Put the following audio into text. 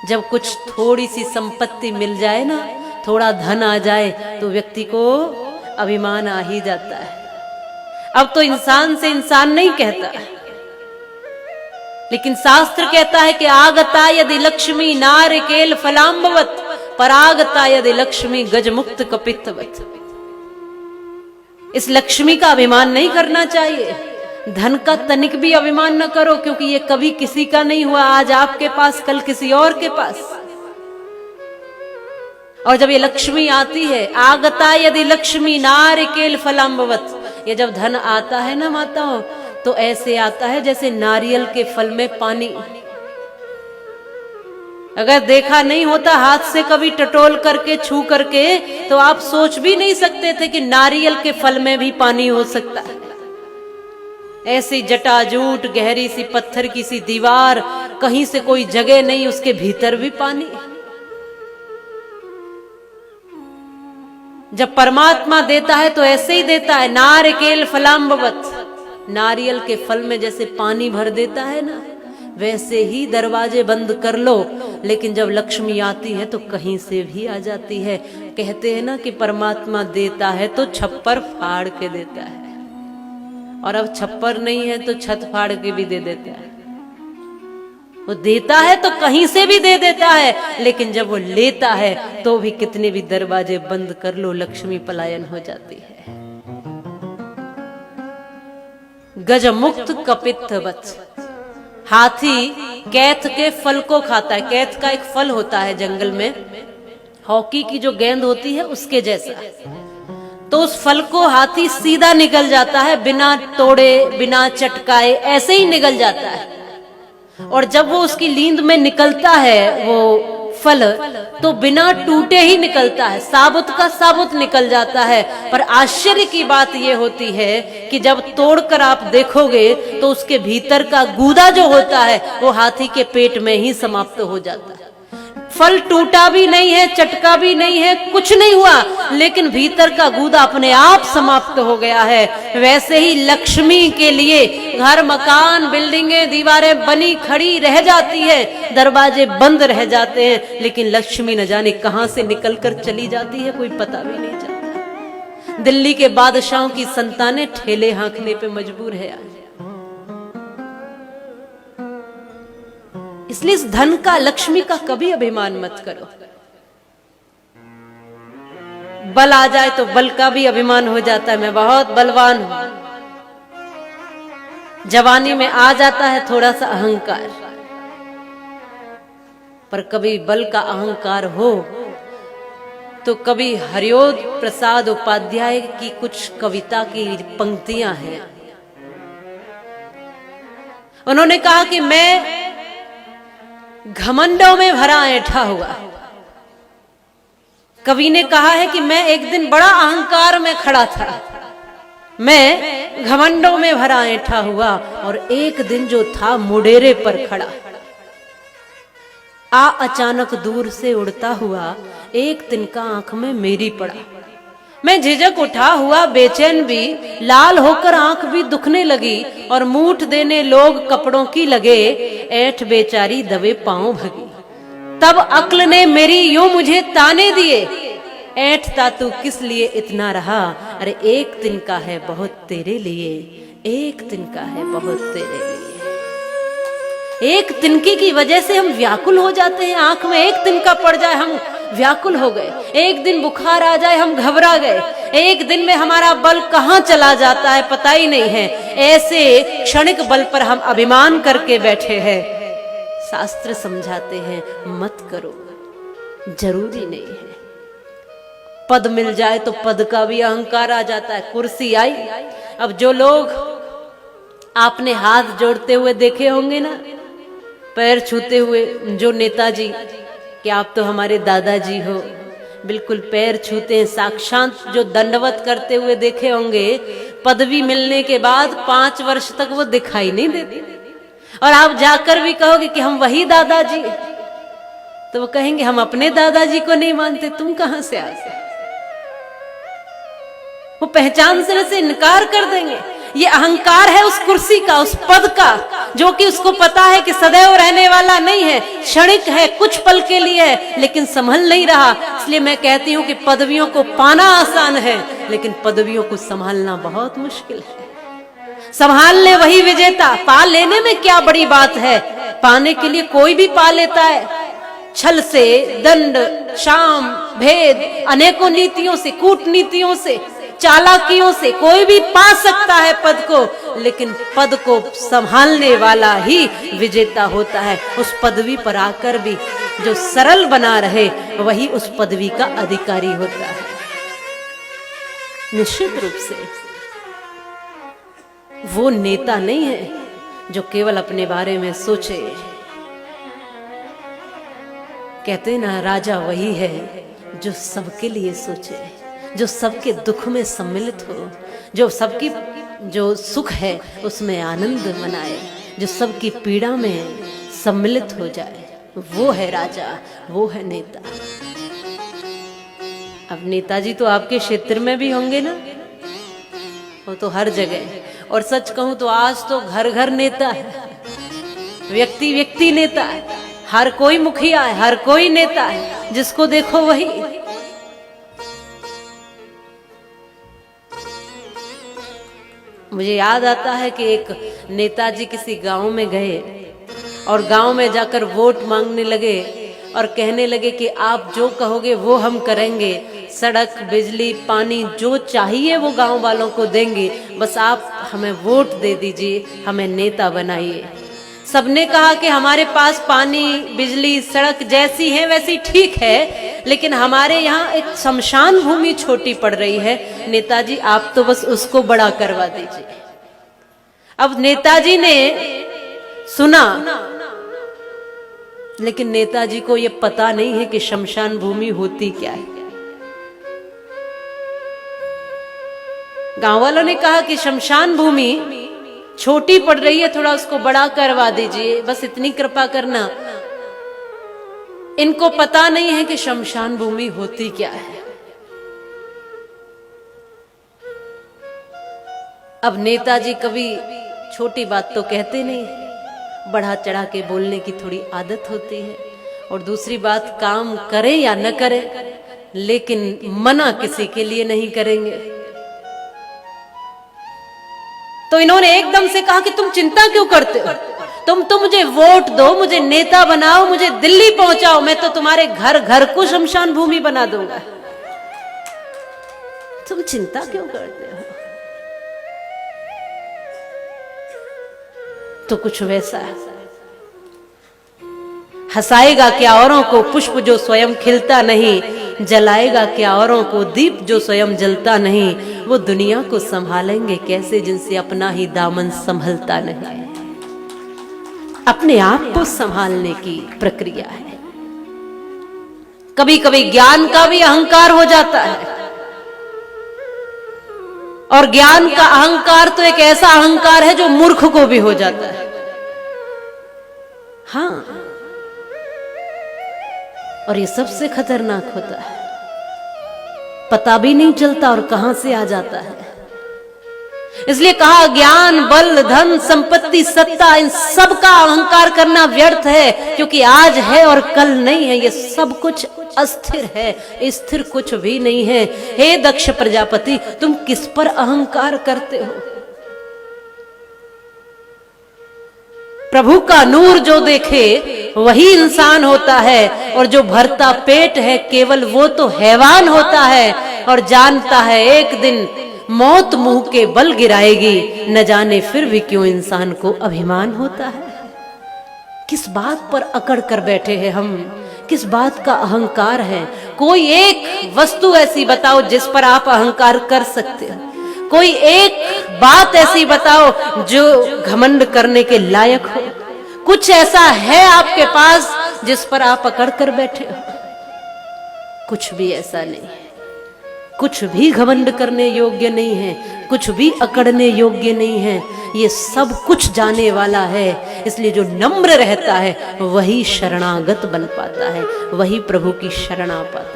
जब कुछ थोड़ी सी संपत्ति मिल जाए ना, थोड़ा धन आ जाए, तो व्यक्ति को अभिमान आ ही जाता है। अब तो इंसान से इंसान नहीं कहता, लेकिन शास्त्र कहता है कि आगता यदि लक्ष्मी नारिकेल फलाम्बवत, परागता यदि लक्ष्मी गजमुक्त कपित्तवत। इस लक्ष्मी का अभिमान नहीं करना चाहिए। धन का तनिक भी अभिमान न करो, क्योंकि ये कभी किसी का नहीं हुआ। आज आपके पास, कल किसी और के पास। और जब ये लक्ष्मी आती है, आगता यदि लक्ष्मी नारिकेल फलाम्बवत, ये जब धन आता है ना माताओं, तो ऐसे आता है जैसे नारियल के फल में पानी। अगर देखा नहीं होता हाथ से कभी टटोल करके, छू करके, तो आप सोच भी नहीं सकते थे कि नारियल के फल में भी पानी हो सकता है। ऐसी जटाजूट गहरी सी पत्थर की सी दीवार, कहीं से कोई जगह नहीं, उसके भीतर भी पानी। जब परमात्मा देता है तो ऐसे ही देता है, नारिकेल फलाम्बवत। नारियल के फल में जैसे पानी भर देता है ना, वैसे ही दरवाजे बंद कर लो, लेकिन जब लक्ष्मी आती है तो कहीं से भी आ जाती है। कहते हैं ना कि परमात्मा देता है तो छप्पर फाड़ के देता है, और अब छप्पर नहीं है तो छत फाड़ के भी दे देता है। वो देता है तो कहीं से भी दे देता है, लेकिन जब वो लेता है तो भी कितने भी दरवाजे बंद कर लो, लक्ष्मी पलायन हो जाती है। गजमुक्त कपित्तवत। हाथी कैथ के फल को खाता है। कैथ का एक फल होता है जंगल में, हॉकी की जो गेंद होती है उसके जैसा। तो उस फल को हाथी सीधा निगल जाता है, बिना तोड़े, बिना चटकाए, ऐसे ही निगल जाता है। और जब वो उसकी लींद में निकलता है वो फल, तो बिना टूटे ही निकलता है, साबुत का साबुत निकल जाता है। पर आश्चर्य की बात ये होती है कि जब तोड़कर आप देखोगे तो उसके भीतर का गूदा जो होता है वो हाथी के पेट में ही समाप्त हो जाता है। फल टूटा भी नहीं है, चटका भी नहीं है, कुछ नहीं हुआ, लेकिन भीतर का गूदा अपने आप समाप्त हो गया है। वैसे ही लक्ष्मी के लिए घर, मकान, बिल्डिंगें, दीवारें बनी खड़ी रह जाती है, दरवाजे बंद रह जाते हैं, लेकिन लक्ष्मी न जाने कहां से निकलकर चली जाती है, कोई पता भी नहीं चलता। दिल्ली के बादशाहों की संतानें ठेले हाँकने पे मजबूर है आज। इसलिए इस धन का, लक्ष्मी का कभी अभिमान मत करो। बल आ जाए तो बल का भी अभिमान हो जाता है, मैं बहुत बलवान हूं। जवानी में आ जाता है थोड़ा सा अहंकार, पर कभी बल का अहंकार हो तो कभी हरिओद प्रसाद उपाध्याय की कुछ कविता की पंक्तियां हैं। उन्होंने कहा कि मैं घमंडों में भरा ऐंठा हुआ। कवि ने कहा है कि मैं एक दिन बड़ा अहंकार में खड़ा था, मैं घमंडों में भरा ऐंठा हुआ, और एक दिन जो था मुडेरे पर खड़ा। आ अचानक दूर से उड़ता हुआ, एक तिनका आंख में मेरी पड़ा। मैं झिझक उठा हुआ, बेचैन भी, लाल होकर आंख भी दुखने लगी, और मूठ देने लोग कपड़ों की लगे, ऐंठ बेचारी दबे पांव भगी। तब अक्ल ने मेरी यूं मुझे ताने दिए, ऐंठता तू किस लिए इतना रहा, अरे एक तिनका है बहुत तेरे लिए, एक तिनका है बहुत तेरे लिए। एक तिनके की वजह से हम व्याकुल हो जाते हैं। आंख में एक तिनका पड़ जाए हम व्याकुल हो गए, एक दिन बुखार आ जाए हम घबरा गए, एक दिन में हमारा बल कहां चला जाता है पता ही नहीं है। ऐसे क्षणिक बल पर हम अभिमान करके बैठे हैं। शास्त्र समझाते हैं मत करो, जरूरी नहीं है। पद मिल जाए तो पद का भी अहंकार आ जाता है। कुर्सी आई, अब जो लोग आपने हाथ जोड़ते हुए देखे होंगे ना, पैर छूते हुए, जो नेताजी, कि आप तो हमारे दादाजी हो, बिल्कुल पैर छूते हैं, साक्षात जो दंडवत करते हुए देखे होंगे, पदवी मिलने के बाद 5 वर्ष तक वो दिखाई नहीं देते। और आप जाकर भी कहोगे कि हम वही दादाजी, तो वो कहेंगे हम अपने दादाजी को नहीं मानते, तुम कहां से आ गए। वो पहचान से इनकार कर देंगे। ये अहंकार है उस कुर्सी का, उस पद का, जो कि उसको पता है कि सदैव रहने वाला नहीं है, क्षणिक है, कुछ पल के लिए है, लेकिन संभल नहीं रहा। इसलिए मैं कहती हूं कि पदवियों को पाना आसान है, लेकिन पदवियों को संभालना बहुत मुश्किल है। संभाल ले वही विजेता। पा लेने में क्या बड़ी बात है, पाने के लिए कोई भी पा लेता है। छल से, दंड, शाम, भेद, अनेकों नीतियों से, कूटनीतियों से, चालाकियों से कोई भी पा सकता है पद को, लेकिन पद को संभालने वाला ही विजेता होता है। उस पदवी पर आकर भी जो सरल बना रहे वही उस पदवी का अधिकारी होता है। निश्चित रूप से वो नेता नहीं है जो केवल अपने बारे में सोचे। कहते ना, राजा वही है जो सबके लिए सोचे, जो सबके दुख में सम्मिलित हो, जो सबकी जो सुख है उसमें आनंद मनाए, जो सबकी पीड़ा में सम्मिलित हो जाए, वो है राजा, वो है नेता। अब नेताजी तो आपके क्षेत्र में भी होंगे ना, वो तो हर जगह। और सच कहूं तो आज तो घर घर नेता है, व्यक्ति व्यक्ति नेता है, हर कोई मुखिया है, हर कोई नेता है, जिसको देखो वही। मुझे याद आता है कि एक नेताजी किसी गांव में गए और गांव में जाकर वोट मांगने लगे और कहने लगे कि आप जो कहोगे वो हम करेंगे, सड़क, बिजली, पानी जो चाहिए वो गांव वालों को देंगे, बस आप हमें वोट दे दीजिए, हमें नेता बनाइए। सबने कहा कि हमारे पास पानी, बिजली, सड़क जैसी है वैसी ठीक है, लेकिन हमारे यहाँ एक शमशान भूमि छोटी पड़ रही है, नेताजी आप तो बस उसको बड़ा करवा दीजिए। अब नेताजी ने सुना, लेकिन नेताजी को ये पता नहीं है कि शमशान भूमि होती क्या है। गांव वालों ने कहा कि शमशान भूमि छोटी पड़ रही है, थोड़ा उसको बड़ा करवा दीजिए, बस इतनी कृपा करना। इनको पता नहीं है कि शमशान भूमि होती क्या है। अब नेताजी कभी छोटी बात तो कहते नहीं, बढ़ा चढ़ा के बोलने की थोड़ी आदत होती है। और दूसरी बात, काम करे या न करे, लेकिन मना किसी के लिए नहीं करेंगे। तो इन्होंने एकदम से कहा कि तुम चिंता क्यों करते हो, तुम तो मुझे वोट दो, मुझे नेता बनाओ, मुझे दिल्ली पहुंचाओ, मैं तो तुम्हारे घर घर को शमशान भूमि बना दूंगा। तुम चिंता क्यों करते हो। तो कुछ वैसा है, हंसाएगा क्या औरों को पुष्प जो स्वयं खिलता नहीं, जलाएगा क्या औरों को दीप जो स्वयं जलता नहीं। वो दुनिया को संभालेंगे कैसे जिनसे अपना ही दामन संभलता नहीं। अपने आप को संभालने की प्रक्रिया है। कभी कभी ज्ञान का भी अहंकार हो जाता है, और ज्ञान का अहंकार तो एक ऐसा अहंकार है जो मूर्ख को भी हो जाता है। हाँ, और ये सबसे खतरनाक होता है, पता भी नहीं चलता और कहां से आ जाता है। इसलिए कहा, ज्ञान, बल, धन, संपत्ति, सत्ता, इन सब का अहंकार करना व्यर्थ है, क्योंकि आज है और कल नहीं है। ये सब कुछ अस्थिर है, स्थिर कुछ भी नहीं है। हे दक्ष प्रजापति, तुम किस पर अहंकार करते हो। प्रभु का नूर जो देखे वही इंसान होता है, और जो भरता पेट है केवल वो तो हैवान होता है, और जानता है एक दिन मौत मुंह के बल गिराएगी। न जाने फिर भी क्यों इंसान को अभिमान होता है। किस बात पर अकड़ कर बैठे हैं हम, किस बात का अहंकार है। कोई एक वस्तु ऐसी बताओ जिस पर आप अहंकार कर सकते हो। कोई एक बात ऐसी बताओ जो घमंड करने के लायक हो। कुछ ऐसा है आपके पास जिस पर आप अकड़ कर बैठे हो। कुछ भी ऐसा नहीं है। कुछ भी घमंड करने योग्य नहीं है, कुछ भी अकड़ने योग्य नहीं है। ये सब कुछ जाने वाला है। इसलिए जो नम्र रहता है वही शरणागत बन पाता है, वही प्रभु की शरण आ पाता है।